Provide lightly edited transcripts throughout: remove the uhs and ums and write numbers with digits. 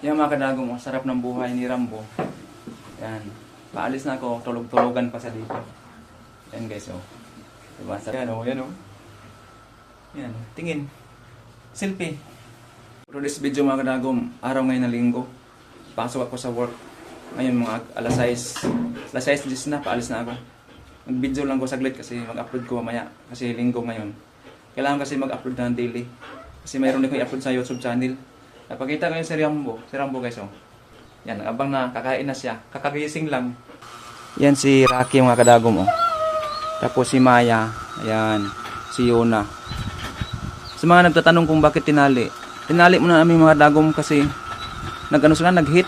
Yan mga kadagom, ang sarap ng buhay ni Rambo. Yan. Paalis na ako, tulog-tulogan pa sa dito. Yan guys, oh. Diba? Yan, oh. Yan, oh. Yan. Tingin. Selfie. For this video mga kadagom, araw ngayon na linggo. Pasok ako sa work. Ngayon mga alas 6. Alas 6 na, paalis na ako. Mag-video lang ko saglit kasi mag-upload ko mamaya. Kasi linggo ngayon. Kailangan kasi mag-upload na daily. Kasi mayroon din ko i-upload sa YouTube channel. Napakita ko yung si Rambo. Si Rambo guys, oh. Yan, abang na, kakain na siya. Kakagising lang. Yan si Rocky mga kadagom, oh. Tapos si Maya. Ayan. Si Yona. Sa mga nagtatanong kung bakit tinali. Tinali muna namin mga dagom kasi nag-ano sila, nag-hit.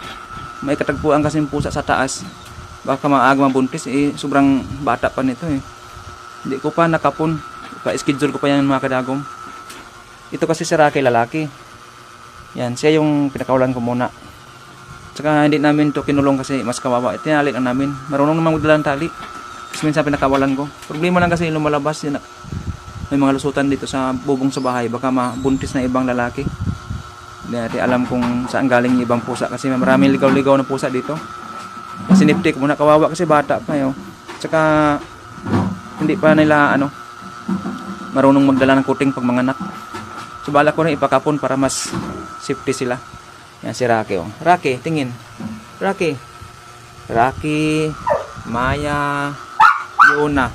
May katagpuan kasi yung pusa sa taas. Baka maaga mabuntis, eh. Sobrang bata pa nito, eh. Hindi ko pa nakapon. Pa-schedule ko pa yan mga kadagom. Ito kasi si Rocky, lalaki. Yan, siya yung pinakawalan ko muna. Tsaka hindi namin to kinulong kasi mas kawawa. Tinali lang namin. Marunong naman magdala ng tali. Kasi minsan pinakawalan ko. Problema lang kasi lumalabas. Yan, may mga lusutan dito sa bubong sa bahay. Baka mabuntis na ibang lalaki. Hindi natin alam kung saan galing yung ibang pusa. Kasi maraming ligaw-ligaw na pusa dito. Siniptik muna, kawawa kasi bata pa yun. Tsaka hindi pa nila marunong magdala ng kuting pag manganak. So bala ko rin ipakapon para mas safety sila. Yan si Rocky, oh. Rocky, tingin. Rocky. Rocky, Maya, Yona.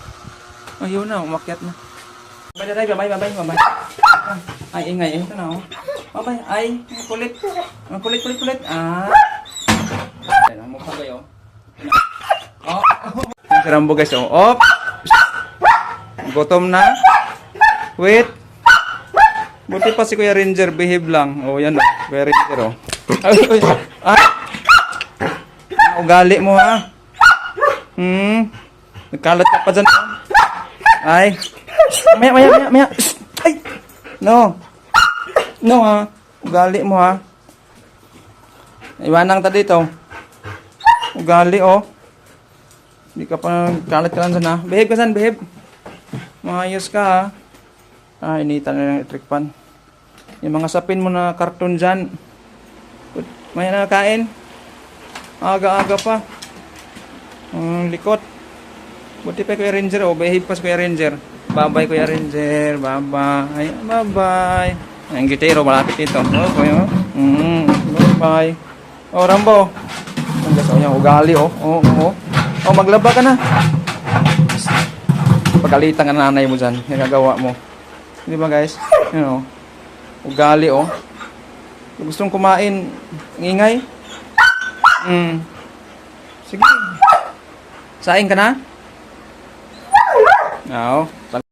Oh, Yona, umakyat na. Babay. Ay, ingay. Ito na, oh. Babay, ay, kulit. Kulit. Ah. Ayan, mukha kayo. Oh. Si Rambo guys, oh. Oh. Gutom na. Wait. Buti pa si Kuya Ranger, behave lang. Oh, yan, oh. Kuya Ranger, oh. Ay. Ugali mo, ha. Nagkalat ka pa dyan. Ay. Maya. Ay. No, ha. Ugali mo, ha. Iwanang ta dito. Ugali, oh. Hindi ka pa nagkalat ka lang dyan, ha. Behave ka dyan, behave. Maayos ka, ha. Ah, initan na lang electric pan. Yung mga sapin mo na karton dyan. May nakakain. Aga-aga pa. Likot. Buti pa Kuya Ranger. Oh, behave pa si Kuya Ranger. Bye-bye Kuya Ranger. Bye-bye. Bye-bye. Ang gitero, malapit dito. Oh, Kuya. Bye-bye. Oh, Rambo. Ang gaso niya. Ugali, oh. Oh, maglaba ka na. Pagalitan ka na nanay mo dyan. Nagagawa mo. Di ba guys? You know, ugali, oh. Gustong kumain, ingay. Sige. Saing ka na? Oo.